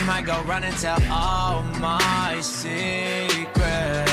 She might go run and tell all my secrets.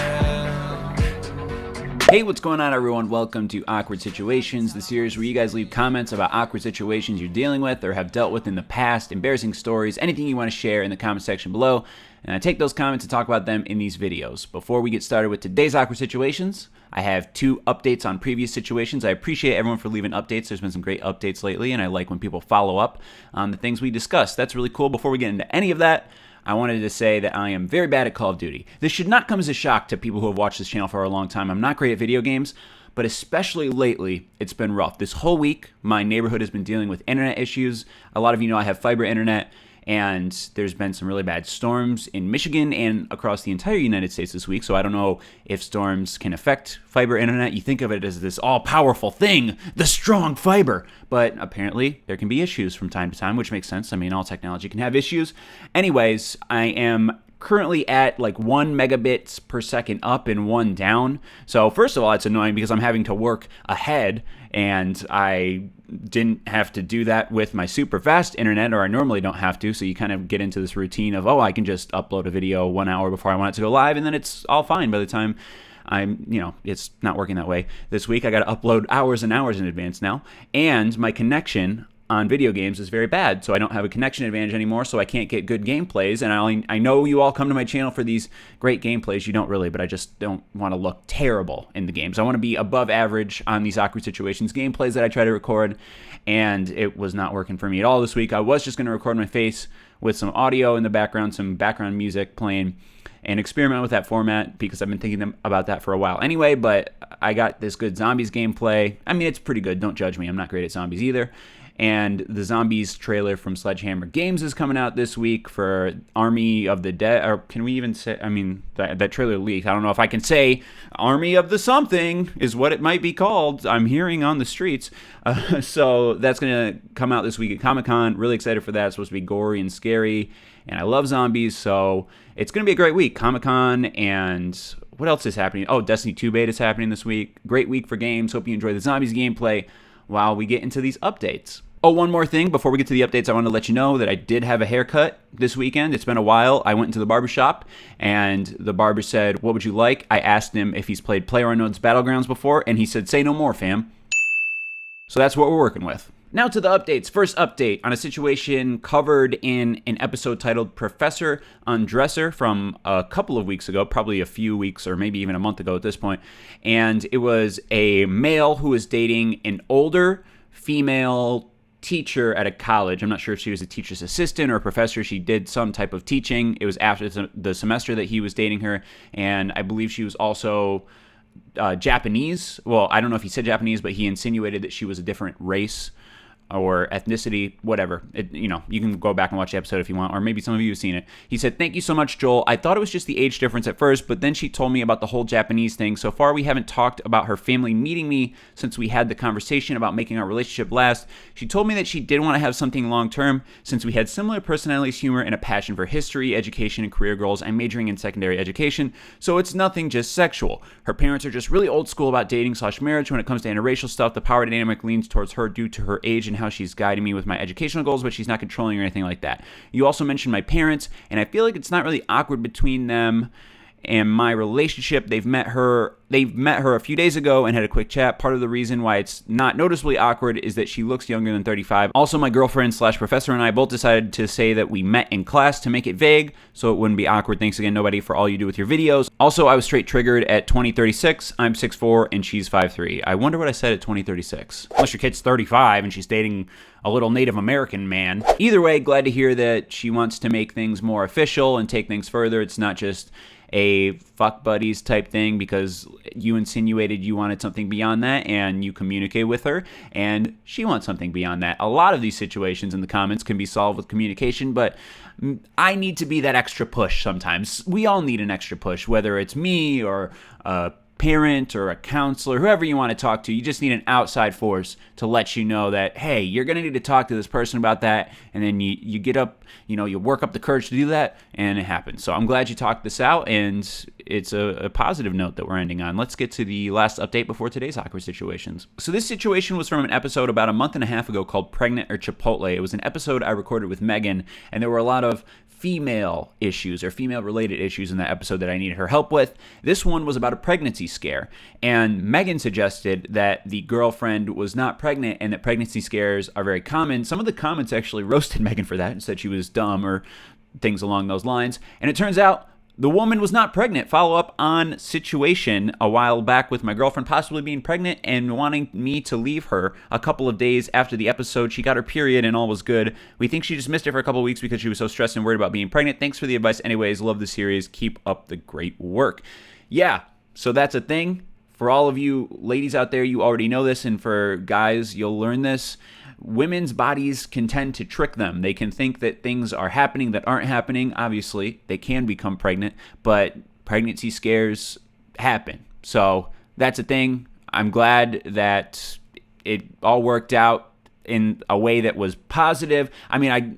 Hey, what's going on, everyone? Welcome to Awkward Situations, the series where you guys leave comments about awkward situations you're dealing with or have dealt with in the past, embarrassing stories, anything you want to share in the comment section below, and I take those comments and talk about them in these videos. Before we get started with today's Awkward Situations, I have 2 updates on previous situations. I appreciate everyone for leaving updates. There's been some great updates lately, and I like when people follow up on the things we discuss. That's really cool. Before we get into any of that, I wanted to say that I am very bad at Call of Duty. This should not come as a shock to people who have watched this channel for a long time. I'm not great at video games, but especially lately, it's been rough. This whole week, my neighborhood has been dealing with internet issues. A lot of you know I have fiber internet, and there's been some really bad storms in Michigan and across the entire United States this week, so I don't know if storms can affect fiber internet. You think of it as this all-powerful thing, the strong fiber, but apparently there can be issues from time to time, which makes sense. I mean, all technology can have issues. Anyways, I am currently at like 1 megabits per second up and 1 down. So first of all, it's annoying because I'm having to work ahead, and I didn't have to do that with my super fast internet, or I normally don't have to. So you kind of get into this routine of, oh, I can just upload a video 1 hour before I want it to go live, and then it's all fine by the time it's not working that way. This week I got to upload hours and hours in advance now, and my connection on video games is very bad, so I don't have a connection advantage anymore, so I can't get good gameplays. And I know you all come to my channel for these great gameplays. You don't really, but I just don't want to look terrible in the games. I want to be above average on these Awkward Situations gameplays that I try to record, and it was not working for me at all this week. I was just going to record my face with some audio in the background, some background music playing, and experiment with that format because I've been thinking about that for a while anyway. But I got this good zombies gameplay. I mean, it's pretty good. Don't judge me. I'm not great at zombies either. And the Zombies trailer from Sledgehammer Games is coming out this week for Army of the Dead. Or can we even say, I mean, that trailer leaked. I don't know if I can say Army of the something is what it might be called. I'm hearing on the streets. So that's going to come out this week at Comic-Con. Really excited for that. It's supposed to be gory and scary. And I love zombies, so it's going to be a great week. Comic-Con, and what else is happening? Oh, Destiny 2 beta is happening this week. Great week for games. Hope you enjoy the Zombies gameplay while we get into these updates. Oh, one more thing. Before we get to the updates, I want to let you know that I did have a haircut this weekend. It's been a while. I went into the barbershop, and the barber said, "What would you like?" I asked him if he's played PlayerUnknown's Battlegrounds before, and he said, "Say no more, fam." So that's what we're working with. Now to the updates. First update on a situation covered in an episode titled Professor Undresser from a couple of weeks ago, probably a few weeks or maybe even a month ago at this point. And it was a male who was dating an older female teacher at a college. I'm not sure if she was a teacher's assistant or a professor. She did some type of teaching. It was after the semester that he was dating her, and I believe she was also Japanese. Well, I don't know if he said Japanese, but he insinuated that she was a different race or ethnicity, whatever. You can go back and watch the episode if you want, or maybe some of you have seen it. He said, "Thank you so much, Joel. I thought it was just the age difference at first, but then she told me about the whole Japanese thing. So far, we haven't talked about her family meeting me since we had the conversation about making our relationship last. She told me that she did want to have something long-term since we had similar personalities, humor, and a passion for history, education, and career goals. I'm majoring in secondary education, so it's nothing just sexual. Her parents are just really old school about dating/marriage. When it comes to interracial stuff, the power dynamic leans towards her due to her age and how she's guiding me with my educational goals, but she's not controlling or anything like that. You also mentioned my parents, and I feel like it's not really awkward between them and my relationship. They've met her a few days ago and had a quick chat. Part of the reason why it's not noticeably awkward is that she looks younger than 35. Also, my girlfriend/professor and I both decided to say that we met in class to make it vague so it wouldn't be awkward. Thanks again, nobody, for all you do with your videos. Also, I was straight triggered at 2036. I'm 6'4" and she's 5'3". I wonder what I said at 2036. Unless your kid's 35 and she's dating a little Native American man. Either way, glad to hear that she wants to make things more official and take things further. It's not just a fuck buddies type thing because you insinuated you wanted something beyond that and you communicate with her and she wants something beyond that. A lot of these situations in the comments can be solved with communication, but I need to be that extra push sometimes. We all need an extra push, whether it's me or a parent or a counselor, whoever you want to talk to. You just need an outside force to let you know that, hey, you're going to need to talk to this person about that. And then you get up, you work up the courage to do that, and it happens. So I'm glad you talked this out, and it's a positive note that we're ending on. Let's get to the last update before today's awkward situations. So this situation was from an episode about a month and a half ago called Pregnant or Chipotle. It was an episode I recorded with Megan, and there were a lot of female issues or female related issues in that episode that I needed her help with. This one was about a pregnancy scare, and Megan suggested that the girlfriend was not pregnant and that pregnancy scares are very common. Some of the comments actually roasted Megan for that and said she was dumb or things along those lines, and it turns out the woman was not pregnant. Follow up on situation a while back with my girlfriend possibly being pregnant and wanting me to leave her a couple of days after the episode. She got her period and all was good. We think she just missed it for a couple of weeks because she was so stressed and worried about being pregnant. Thanks for the advice. Anyways, love the series. Keep up the great work. Yeah, so that's a thing. For all of you ladies out there, you already know this, and for guys, you'll learn this. Women's bodies can tend to trick them. They can think that things are happening that aren't happening. Obviously, they can become pregnant, but pregnancy scares happen. So that's a thing. I'm glad that it all worked out in a way that was positive. I mean, I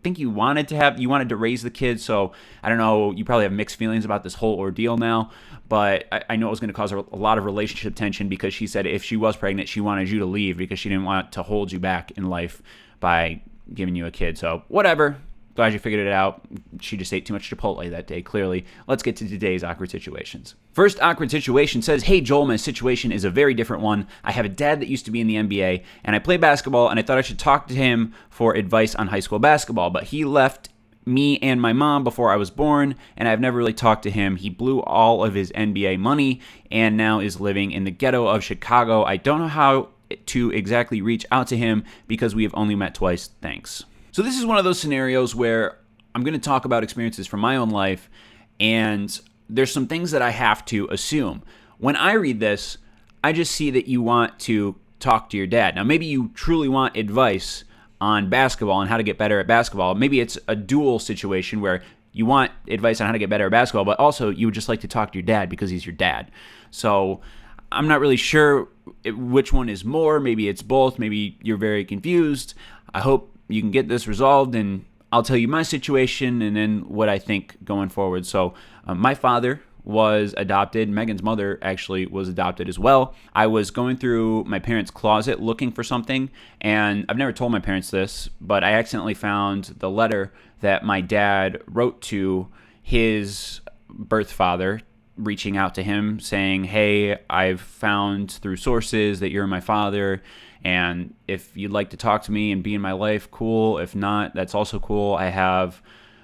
think you wanted to raise the kids, so I don't know, you probably have mixed feelings about this whole ordeal now, but I know it was going to cause a lot of relationship tension because she said if she was pregnant, she wanted you to leave because she didn't want to hold you back in life by giving you a kid. So whatever. Glad you figured it out. She just ate too much Chipotle that day, clearly. Let's get to today's awkward situations. First awkward situation says, "Hey Joel, my situation is a very different one. I have a dad that used to be in the NBA, and I play basketball, and I thought I should talk to him for advice on high school basketball, but he left me and my mom before I was born, and I've never really talked to him. He blew all of his NBA money and now is living in the ghetto of Chicago. I don't know how to exactly reach out to him because we have only met twice. Thanks." So this is one of those scenarios where I'm going to talk about experiences from my own life, and there's some things that I have to assume. When I read this, I just see that you want to talk to your dad. Now, maybe you truly want advice on basketball and how to get better at basketball. Maybe it's a dual situation where you want advice on how to get better at basketball, but also you would just like to talk to your dad because he's your dad. So I'm not really sure which one is more. Maybe it's both. Maybe you're very confused. I hope you can get this resolved, and I'll tell you my situation and then what I think going forward. So my father was adopted. Megan's mother actually was adopted as well. I was going through my parents' closet looking for something, and I've never told my parents this, but I accidentally found the letter that my dad wrote to his birth father, reaching out to him saying, "Hey, I've found through sources that you're my father, and if you'd like to talk to me and be in my life, cool. If not, that's also cool. I have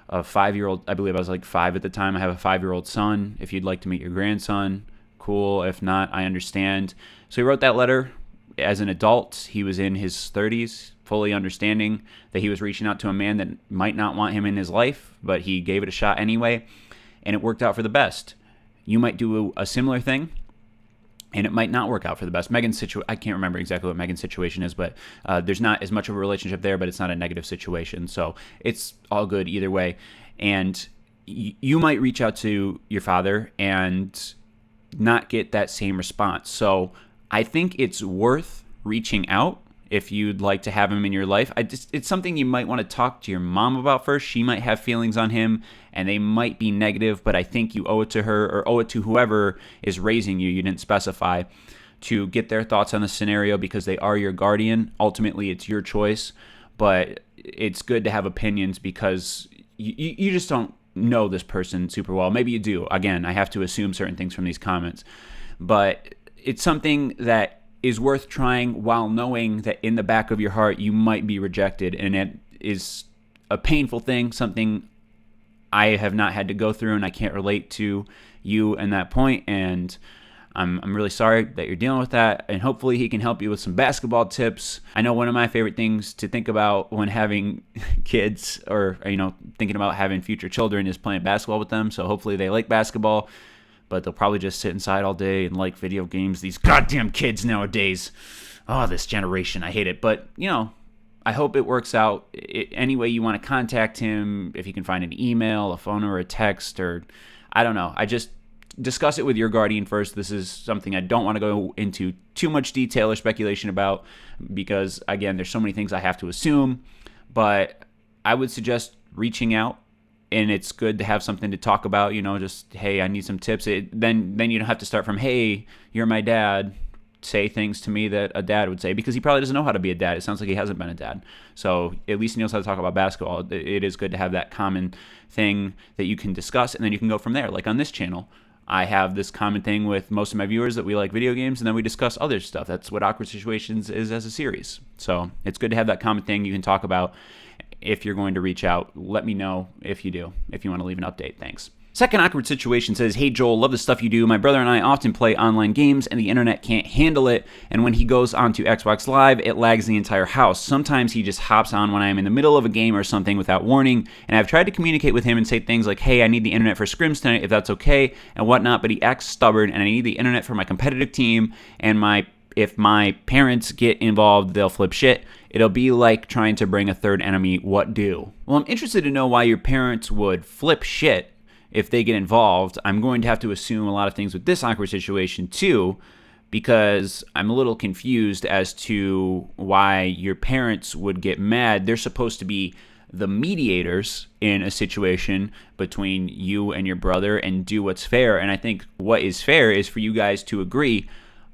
a 5-year-old, I believe I was like 5 at the time. I have a 5-year-old son. If you'd like to meet your grandson, cool. If not, I understand." So he wrote that letter as an adult. He was in his 30s, fully understanding that he was reaching out to a man that might not want him in his life, but he gave it a shot anyway, and it worked out for the best. You might do a similar thing, and it might not work out for the best. I can't remember exactly what Megan's situation is, but there's not as much of a relationship there, but it's not a negative situation. So it's all good either way. And you might reach out to your father and not get that same response. So I think it's worth reaching out if you'd like to have him in your life. It's something you might want to talk to your mom about first. She might have feelings on him, and they might be negative, but I think you owe it to her or owe it to whoever is raising you. You didn't specify, to get their thoughts on the scenario because they are your guardian. Ultimately, it's your choice, but it's good to have opinions because you just don't know this person super well. Maybe you do. Again, I have to assume certain things from these comments, but it's something that is worth trying while knowing that in the back of your heart you might be rejected, and it is a painful thing, something I have not had to go through, and I can't relate to you in that point, and I'm really sorry that you're dealing with that, and hopefully he can help you with some basketball tips. I know one of my favorite things to think about when having kids or thinking about having future children is playing basketball with them, so hopefully they like basketball, but they'll probably just sit inside all day and like video games. These goddamn kids nowadays. Oh, this generation. I hate it. But, I hope it works out. Any way you want to contact him, if you can find an email, a phone, or a text, or I don't know. I just discuss it with your guardian first. This is something I don't want to go into too much detail or speculation about because, again, there's so many things I have to assume. But I would suggest reaching out. And it's good to have something to talk about, just, hey, I need some tips. Then you don't have to start from, hey, you're my dad, say things to me that a dad would say, because he probably doesn't know how to be a dad. It sounds like he hasn't been a dad. So at least he knows how to talk about basketball. It is good to have that common thing that you can discuss, and then you can go from there. Like on this channel, I have this common thing with most of my viewers that we like video games, and then we discuss other stuff. That's what Awkward Situations is as a series. So it's good to have that common thing you can talk about. If you're going to reach out, let me know if you do, if you want to leave an update. Thanks. Second awkward situation says, "Hey Joel, love the stuff you do. My brother and I often play online games and the internet can't handle it. And when he goes onto Xbox Live, it lags the entire house. Sometimes he just hops on when I'm in the middle of a game or something without warning. And I've tried to communicate with him and say things like, hey, I need the internet for scrims tonight if that's okay and whatnot. But he acts stubborn and I need the internet for my competitive team. And if my parents get involved, they'll flip shit. It'll be like trying to bring a third enemy. What do?" Well, I'm interested to know why your parents would flip shit if they get involved. I'm going to have to assume a lot of things with this awkward situation too, because I'm a little confused as to why your parents would get mad. They're supposed to be the mediators in a situation between you and your brother and do what's fair. And I think what is fair is for you guys to agree,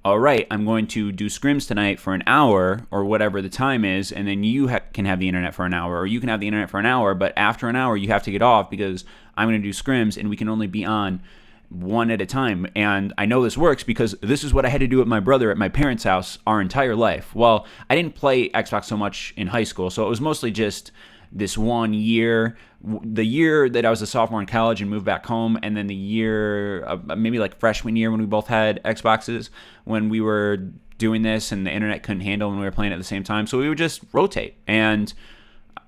all right, I'm going to do scrims tonight for an hour or whatever the time is, and then you can have the internet for an hour, or you can have the internet for an hour, but after an hour you have to get off because I'm going to do scrims and we can only be on one at a time. And I know this works because this is what I had to do with my brother at my parents' house our entire life. Well, I didn't play Xbox so much in high school, so it was mostly just this 1 year, the year that I was a sophomore in college and moved back home, and then the year, maybe like freshman year when we both had Xboxes, when we were doing this and the internet couldn't handle when we were playing at the same time. So we would just rotate. And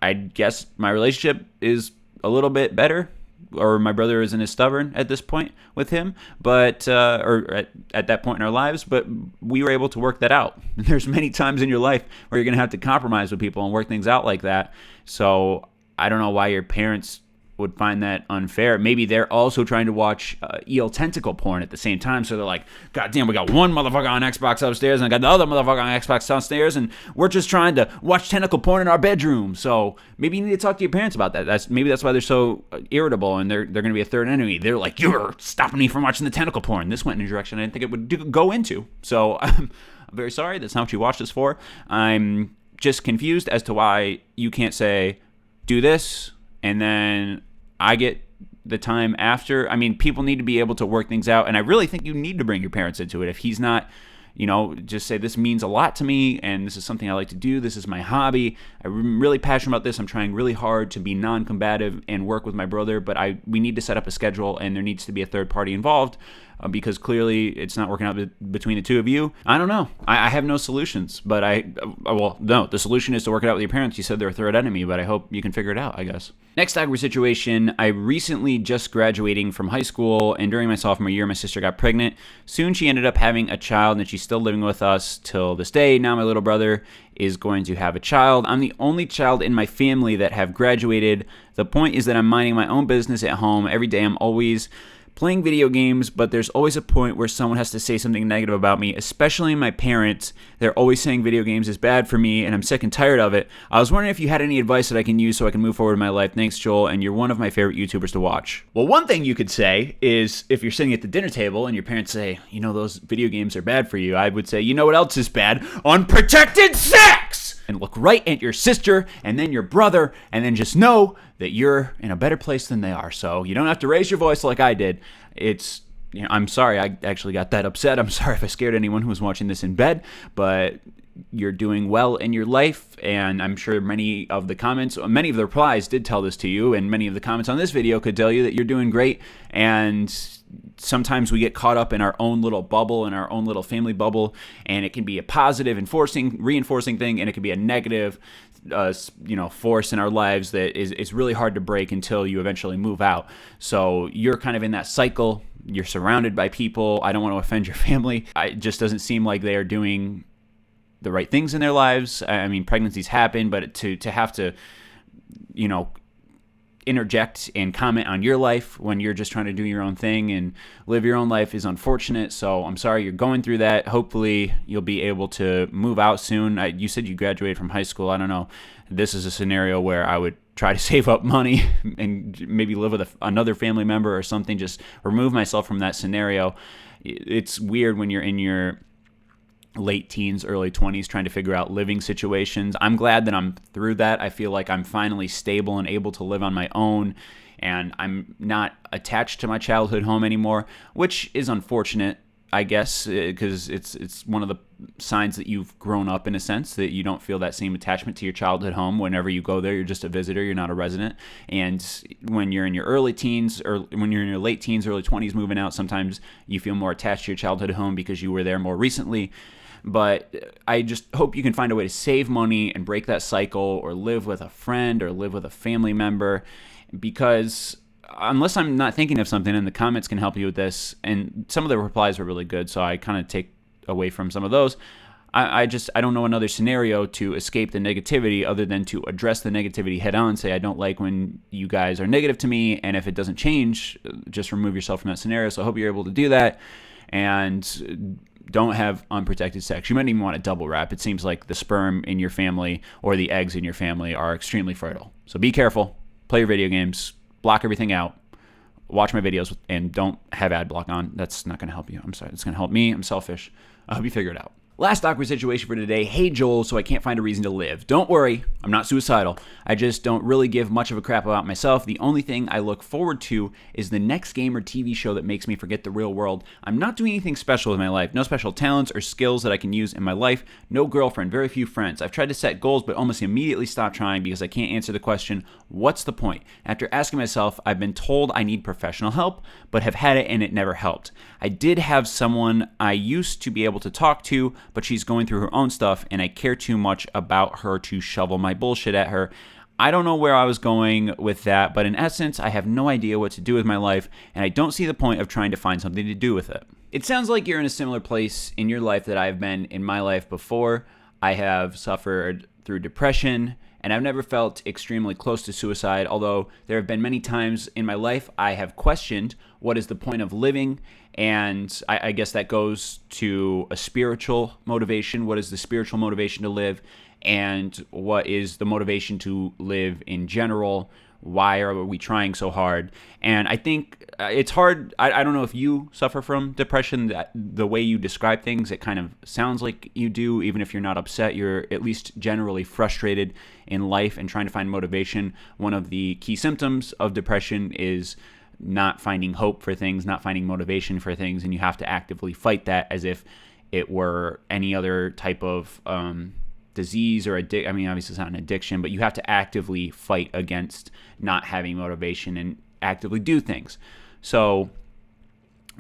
I guess my relationship is a little bit better, or my brother isn't as stubborn at this point with him, but or at that point in our lives, but we were able to work that out. There's many times in your life where you're going to have to compromise with people and work things out like that. So I don't know why your parents would find that unfair. Maybe they're also trying to watch eel tentacle porn at the same time, so they're like, God damn, we got one motherfucker on Xbox upstairs and I got the other motherfucker on Xbox downstairs, and we're just trying to watch tentacle porn in our bedroom. So maybe you need to talk to your parents about that. Maybe that's why they're so irritable, and they're going to be a third enemy. They're like, you're stopping me from watching the tentacle porn. This went in a direction I didn't think it would go into. So I'm very sorry. That's not what you watched this for. I'm just confused as to why you can't say, do this, and then I get the time after. I mean, people need to be able to work things out, and I really think you need to bring your parents into it. If he's not, just say, this means a lot to me, and this is something I like to do. This is my hobby. I'm really passionate about this. I'm trying really hard to be non-combative and work with my brother, but we need to set up a schedule, and there needs to be a third party involved, because clearly it's not working out between the two of you. I don't know. I have no solutions, but no, the solution is to work it out with your parents. You said they're a third enemy, but I hope you can figure it out, I guess. Next awkward situation, I recently just graduating from high school, and during my sophomore year, my sister got pregnant. Soon she ended up having a child, and she's still living with us till this day. Now my little brother is going to have a child. I'm the only child in my family that have graduated. The point is that I'm minding my own business at home. Every day I'm always playing video games, but there's always a point where someone has to say something negative about me, especially my parents. They're always saying video games is bad for me, and I'm sick and tired of it. I was wondering if you had any advice that I can use so I can move forward in my life. Thanks, Joel, and you're one of my favorite YouTubers to watch. Well, one thing you could say is, if you're sitting at the dinner table and your parents say, those video games are bad for you, I would say, you know what else is bad? Unprotected sex! And look right at your sister and then your brother, and then just know that you're in a better place than they are. So you don't have to raise your voice like I did. I'm sorry I actually got that upset. I'm sorry if I scared anyone who was watching this in bed, but you're doing well in your life, and I'm sure many of the replies did tell this to you, and many of the comments on this video could tell you that you're doing great. And sometimes we get caught up in our own little bubble, in our own little family bubble, and it can be a positive, reinforcing thing, and it can be a negative force in our lives that it's really hard to break until you eventually move out. So you're kind of in that cycle. You're surrounded by people. I don't want to offend your family. It just doesn't seem like they are doing the right things in their lives. I mean, pregnancies happen, but to have to, interject and comment on your life when you're just trying to do your own thing and live your own life is unfortunate. So I'm sorry you're going through that. Hopefully you'll be able to move out soon. You said you graduated from high school. I don't know. This is a scenario where I would try to save up money and maybe live with another family member or something. Just remove myself from that scenario. It's weird when you're in your late teens, early 20s, trying to figure out living situations. I'm glad that I'm through that. I feel like I'm finally stable and able to live on my own, and I'm not attached to my childhood home anymore, which is unfortunate, I guess, because it's one of the signs that you've grown up, in a sense, that you don't feel that same attachment to your childhood home. Whenever you go there, you're just a visitor, you're not a resident. And when you're in your early teens, or when you're in your late teens, early 20s moving out, sometimes you feel more attached to your childhood home because you were there more recently. But I just hope you can find a way to save money and break that cycle, or live with a friend or live with a family member, because unless I'm not thinking of something, and the comments can help you with this, and some of the replies were really good, so I kind of take away from some of those. I don't know another scenario to escape the negativity other than to address the negativity head on, say I don't like when you guys are negative to me, and if it doesn't change, just remove yourself from that scenario. So I hope you're able to do that, and don't have unprotected sex. You might even want to double wrap. It seems like the sperm in your family or the eggs in your family are extremely fertile. So be careful, play your video games, block everything out, watch my videos, and don't have ad block on. That's not going to help you. I'm sorry. It's going to help me. I'm selfish. I hope you figure it out. Last awkward situation for today. Hey, Joel, so I can't find a reason to live. Don't worry, I'm not suicidal. I just don't really give much of a crap about myself. The only thing I look forward to is the next game or TV show that makes me forget the real world. I'm not doing anything special with my life. No special talents or skills that I can use in my life. No girlfriend, very few friends. I've tried to set goals, but almost immediately stop trying because I can't answer the question, what's the point? After asking myself, I've been told I need professional help, but have had it and it never helped. I did have someone I used to be able to talk to, but she's going through her own stuff, and I care too much about her to shovel my bullshit at her. I don't know where I was going with that, but in essence, I have no idea what to do with my life, and I don't see the point of trying to find something to do with it. It sounds like you're in a similar place in your life that I've been in my life before. I have suffered through depression, and I've never felt extremely close to suicide, although there have been many times in my life I have questioned what is the point of living, and I guess that goes to a spiritual motivation. What is the spiritual motivation to live, and what is the motivation to live in general? Why are we trying so hard? And I think it's hard. I don't know if you suffer from depression. The way you describe things, it kind of sounds like you do. Even if you're not upset, you're at least generally frustrated in life and trying to find motivation. One of the key symptoms of depression is not finding hope for things, not finding motivation for things, and you have to actively fight that as if it were any other type of disease or addiction. I mean, obviously it's not an addiction, but you have to actively fight against not having motivation and actively do things. So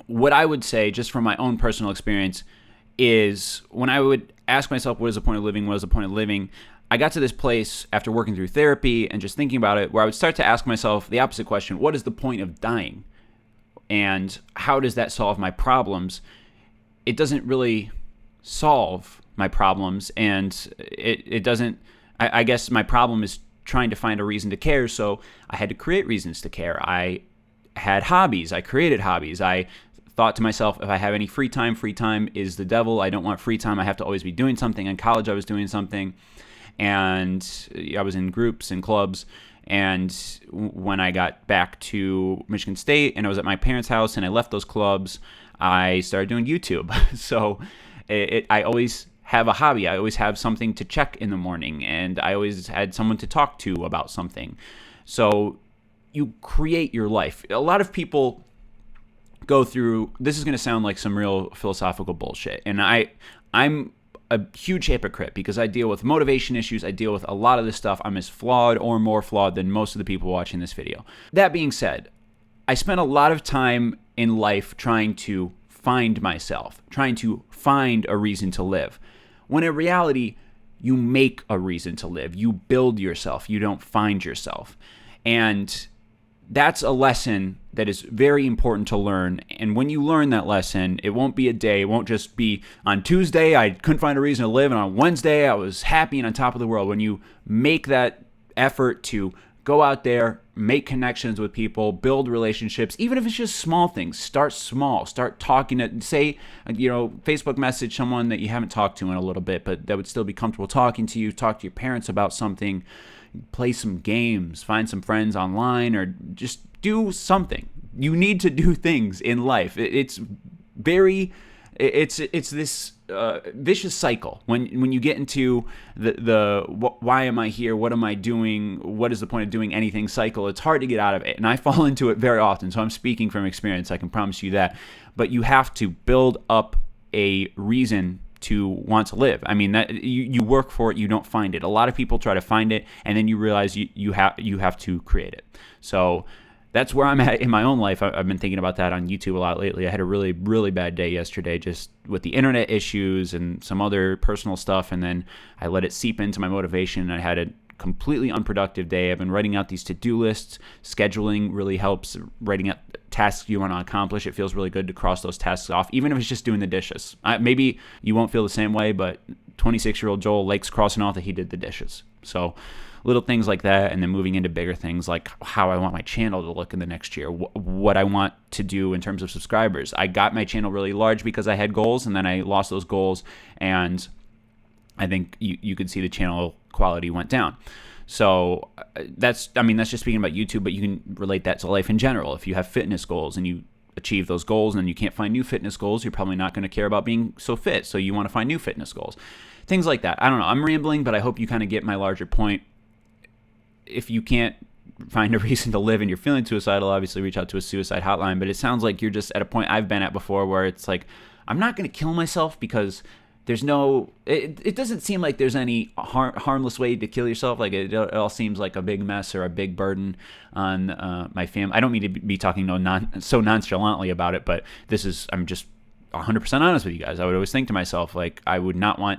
what I would say, just from my own personal experience, is when I would ask myself, what is the point of living? What is the point of living? I got to this place after working through therapy and just thinking about it, where I would start to ask myself the opposite question: what is the point of dying? And how does that solve my problems? It doesn't really solve my problems, and it doesn't. I guess my problem is trying to find a reason to care, so I had to create reasons to care. I had hobbies. I created hobbies. I thought to myself, if I have any free time is the devil. I don't want free time. I have to always be doing something. In college, I was doing something, and I was in groups and clubs. And when I got back to Michigan State and I was at my parents' house and I left those clubs, I started doing YouTube. So I always have a hobby. I always have something to check in the morning, and I always had someone to talk to about something. So you create your life. A lot of people go through, this is going to sound like some real philosophical bullshit, and I'm a huge hypocrite because I deal with motivation issues. I deal with a lot of this stuff. I'm as flawed or more flawed than most of the people watching this video. That being said, I spent a lot of time in life trying to find myself, trying to find a reason to live, when in reality, you make a reason to live. You build yourself. You don't find yourself. And that's a lesson that is very important to learn. And when you learn that lesson, it won't be a day. It won't just be on Tuesday, I couldn't find a reason to live, and on Wednesday, I was happy and on top of the world. When you make that effort to go out there, make connections with people, build relationships, even if it's just small things. Start small. Start talking to, say, Facebook message someone that you haven't talked to in a little bit, but that would still be comfortable talking to you. Talk to your parents about something. Play some games. Find some friends online, or just do something. You need to do things in life. It's this vicious cycle. When you get into the why am I here? What am I doing? What is the point of doing anything cycle? It's hard to get out of it. And I fall into it very often. So I'm speaking from experience. I can promise you that. But you have to build up a reason to want to live. I mean, that you work for it, you don't find it. A lot of people try to find it, and then you realize you have to create it. So that's where I'm at in my own life. I've been thinking about that on YouTube a lot lately. I had a really, really bad day yesterday just with the internet issues and some other personal stuff, and then I let it seep into my motivation. I had a completely unproductive day. I've been writing out these to-do lists. Scheduling really helps. Writing out tasks you want to accomplish. It feels really good to cross those tasks off, even if it's just doing the dishes. Maybe you won't feel the same way, but 26-year-old Joel likes crossing off that he did the dishes. So little things like that, and then moving into bigger things like how I want my channel to look in the next year, what I want to do in terms of subscribers. I got my channel really large because I had goals, and then I lost those goals, and I think you could see the channel quality went down. So that's just speaking about YouTube, but you can relate that to life in general. If you have fitness goals and you achieve those goals and then you can't find new fitness goals, you're probably not going to care about being so fit. So you want to find new fitness goals. Things like that. I don't know. I'm rambling, but I hope you kind of get my larger point. If you can't find a reason to live and you're feeling suicidal, obviously reach out to a suicide hotline. But it sounds like you're just at a point I've been at before where it's like, I'm not going to kill myself because there's no, it doesn't seem like there's any harmless way to kill yourself. Like it all seems like a big mess or a big burden on my family. I don't mean to be talking so nonchalantly about it, but I'm just 100% honest with you guys. I would always think to myself, like, I would not want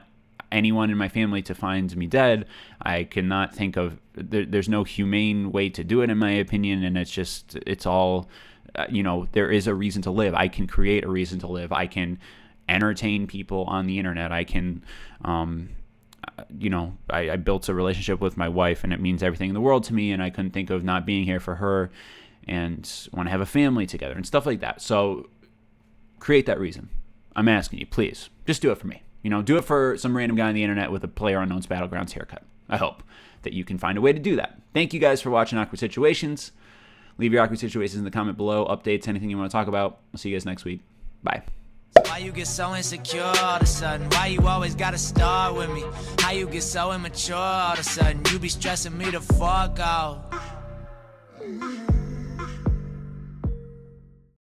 anyone in my family to find me dead. I cannot think of, there's no humane way to do it in my opinion, and it's all, there is a reason to live. I can create a reason to live. I can entertain people on the internet. I can, I built a relationship with my wife, and it means everything in the world to me, and I couldn't think of not being here for her, and want to have a family together and stuff like that. So create that reason. I'm asking you, please, just do it for me. Do it for some random guy on the internet with a PlayerUnknown's Battlegrounds haircut. I hope that you can find a way to do that. Thank you guys for watching Awkward Situations. Leave your awkward situations in the comment below. Updates, anything you want to talk about. I'll see you guys next week. Bye. Why you get so insecure all of a sudden? Why you always gotta start with me? How you get so immature all of a sudden? You be stressing me the fuck out.